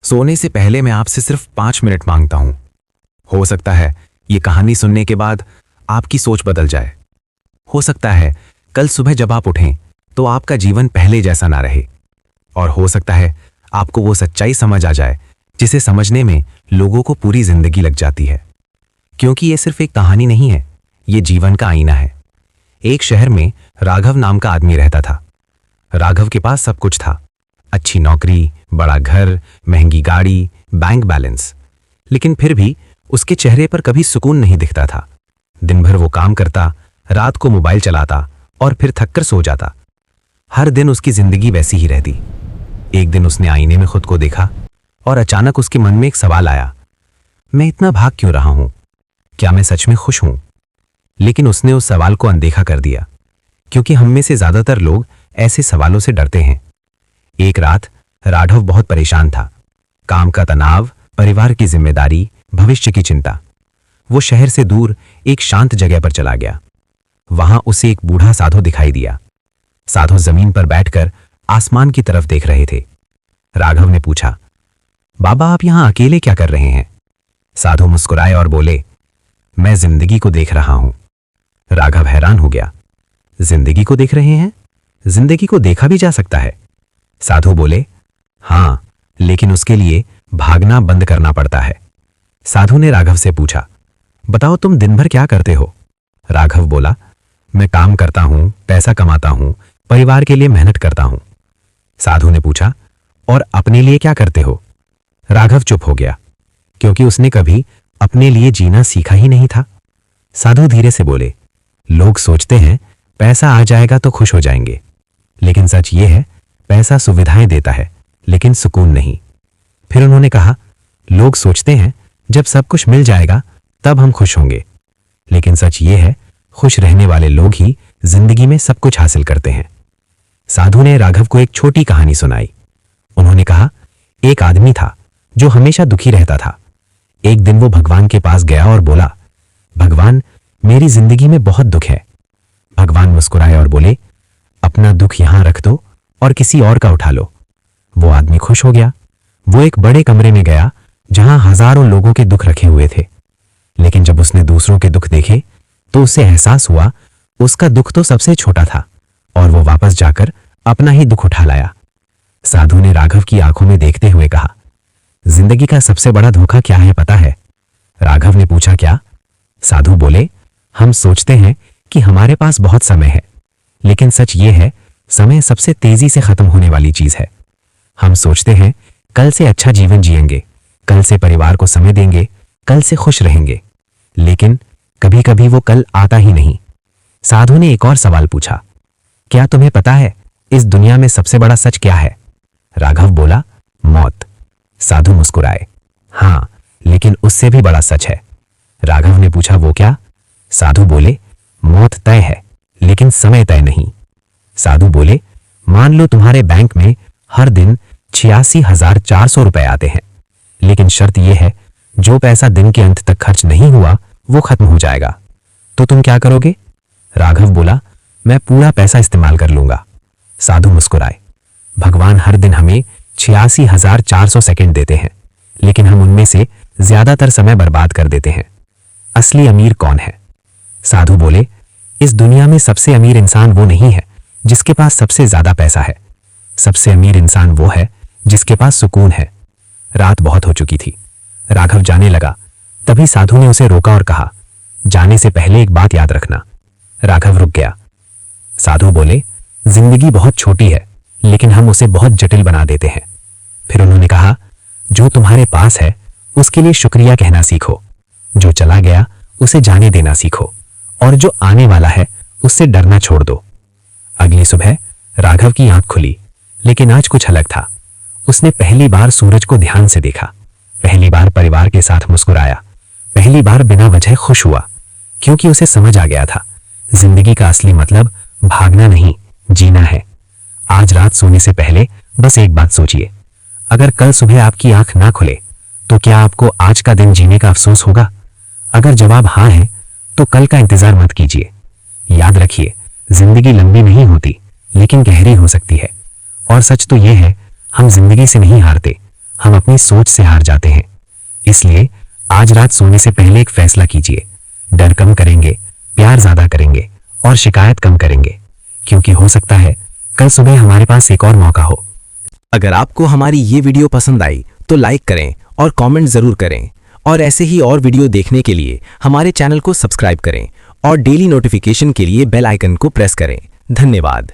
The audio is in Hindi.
सोने से पहले मैं आपसे सिर्फ 5 मिनट मांगता हूं। हो सकता है ये कहानी सुनने के बाद आपकी सोच बदल जाए। हो सकता है कल सुबह जब आप उठें तो आपका जीवन पहले जैसा ना रहे। और हो सकता है आपको वो सच्चाई समझ आ जाए जिसे समझने में लोगों को पूरी जिंदगी लग जाती है। क्योंकि ये सिर्फ एक कहानी नहीं है, ये जीवन का आईना है। एक शहर में राघव नाम का आदमी रहता था। राघव के पास सब कुछ था, अच्छी नौकरी, बड़ा घर, महंगी गाड़ी, बैंक बैलेंस। लेकिन फिर भी उसके चेहरे पर कभी सुकून नहीं दिखता था। दिन भर वो काम करता, रात को मोबाइल चलाता और फिर थककर सो जाता। हर दिन उसकी जिंदगी वैसी ही रहती। एक दिन उसने आईने में खुद को देखा और अचानक उसके मन में एक सवाल आया, मैं इतना भाग क्यों रहा हूं? क्या मैं सच में खुश हूं? लेकिन उसने उस सवाल को अनदेखा कर दिया, क्योंकि हम में से ज्यादातर लोग ऐसे सवालों से डरते हैं। एक रात राघव बहुत परेशान था। काम का तनाव, परिवार की जिम्मेदारी, भविष्य की चिंता। वो शहर से दूर एक शांत जगह पर चला गया। वहां उसे एक बूढ़ा साधु दिखाई दिया। साधु जमीन पर बैठकर आसमान की तरफ देख रहे थे। राघव ने पूछा, बाबा आप यहां अकेले क्या कर रहे हैं? साधु मुस्कुराए और बोले, मैं जिंदगी को देख रहा हूं। राघव हैरान हो गया, जिंदगी को देख रहे हैं? जिंदगी को देखा भी जा सकता है? साधु बोले, हां, लेकिन उसके लिए भागना बंद करना पड़ता है। साधु ने राघव से पूछा, बताओ तुम दिन भर क्या करते हो? राघव बोला, मैं काम करता हूं, पैसा कमाता हूं, परिवार के लिए मेहनत करता हूं। साधु ने पूछा, और अपने लिए क्या करते हो? राघव चुप हो गया, क्योंकि उसने कभी अपने लिए जीना सीखा ही नहीं था। साधु धीरे से बोले, लोग सोचते हैं पैसा आ जाएगा तो खुश हो जाएंगे, लेकिन सच ये है पैसा सुविधाएं देता है लेकिन सुकून नहीं। फिर उन्होंने कहा, लोग सोचते हैं जब सब कुछ मिल जाएगा तब हम खुश होंगे, लेकिन सच ये है खुश रहने वाले लोग ही जिंदगी में सब कुछ हासिल करते हैं। साधु ने राघव को एक छोटी कहानी सुनाई। उन्होंने कहा, एक आदमी था जो हमेशा दुखी रहता था। एक दिन वो भगवान के पास गया और बोला, भगवान मेरी जिंदगी में बहुत दुख है। भगवान मुस्कुराए और बोले, अपना दुख यहां रख दो और किसी और का उठा लो। वो आदमी खुश हो गया। वो एक बड़े कमरे में गया जहां हजारों लोगों के दुख रखे हुए थे। लेकिन जब उसने दूसरों के दुख देखे तो उसे एहसास हुआ उसका दुख तो सबसे छोटा था, और वो वापस जाकर अपना ही दुख उठा लाया। साधु ने राघव की आंखों में देखते हुए कहा, जिंदगी का सबसे बड़ा धोखा क्या है पता है? राघव ने पूछा, क्या? साधु बोले, हम सोचते हैं कि हमारे पास बहुत समय है, लेकिन सच ये है समय सबसे तेजी से खत्म होने वाली चीज है। हम सोचते हैं कल से अच्छा जीवन जिएंगे, कल से परिवार को समय देंगे, कल से खुश रहेंगे, लेकिन कभी कभी वो कल आता ही नहीं। साधु ने एक और सवाल पूछा, क्या तुम्हें पता है इस दुनिया में सबसे बड़ा सच क्या है? राघव बोला, मौत। साधु मुस्कुराए, हां, लेकिन उससे भी बड़ा सच है। राघव ने पूछा, वो क्या? साधु बोले, मौत तय है लेकिन समय तय नहीं। साधु बोले, मान लो तुम्हारे बैंक में हर दिन 86,400 रुपए आते हैं, लेकिन शर्त यह है जो पैसा दिन के अंत तक खर्च नहीं हुआ वो खत्म हो जाएगा, तो तुम क्या करोगे? राघव बोला, मैं पूरा पैसा इस्तेमाल कर लूंगा। साधु मुस्कुराए, भगवान हर दिन हमें 86,400 सेकंड देते हैं, लेकिन हम उनमें से ज्यादातर समय बर्बाद कर देते हैं। असली अमीर कौन है? साधु बोले, इस दुनिया में सबसे अमीर इंसान वो नहीं है जिसके पास सबसे ज्यादा पैसा है। सबसे अमीर इंसान वो है जिसके पास सुकून है। रात बहुत हो चुकी थी। राघव जाने लगा, तभी साधु ने उसे रोका और कहा, जाने से पहले एक बात याद रखना। राघव रुक गया। साधु बोले, जिंदगी बहुत छोटी है लेकिन हम उसे बहुत जटिल बना देते हैं। फिर उन्होंने कहा, जो तुम्हारे पास है उसके लिए शुक्रिया कहना सीखो, जो चला गया उसे जाने देना सीखो, और जो आने वाला है उससे डरना छोड़ दो। अगली सुबह राघव की आंख खुली, लेकिन आज कुछ अलग था। उसने पहली बार सूरज को ध्यान से देखा, पहली बार परिवार के साथ मुस्कुराया, पहली बार बिना वजह खुश हुआ, क्योंकि उसे समझ आ गया था जिंदगी का असली मतलब भागना नहीं, जीना है। आज रात सोने से पहले बस एक बात सोचिए, अगर कल सुबह आपकी आंख ना खुले तो क्या आपको आज का दिन जीने का अफसोस होगा? अगर जवाब हां है तो कल का इंतजार मत कीजिए। याद रखिए, जिंदगी लंबी नहीं होती लेकिन गहरी हो सकती है, और सच तो यह है हम जिंदगी से नहीं हारते, हम हम अपनी सोच से हार जाते हैं। इसलिए आज रात सोने से पहले एक फैसला कीजिए। डर कम करेंगे, प्यार ज्यादा करेंगे और शिकायत कम करेंगे, क्योंकि हो सकता है कल सुबह हमारे पास एक और मौका हो। अगर आपको हमारी ये वीडियो पसंद आई तो लाइक करें और कमेंट जरूर करें, और ऐसे ही और वीडियो देखने के लिए हमारे चैनल को सब्सक्राइब करें और डेली नोटिफिकेशन के लिए बेल आइकन को प्रेस करें। धन्यवाद।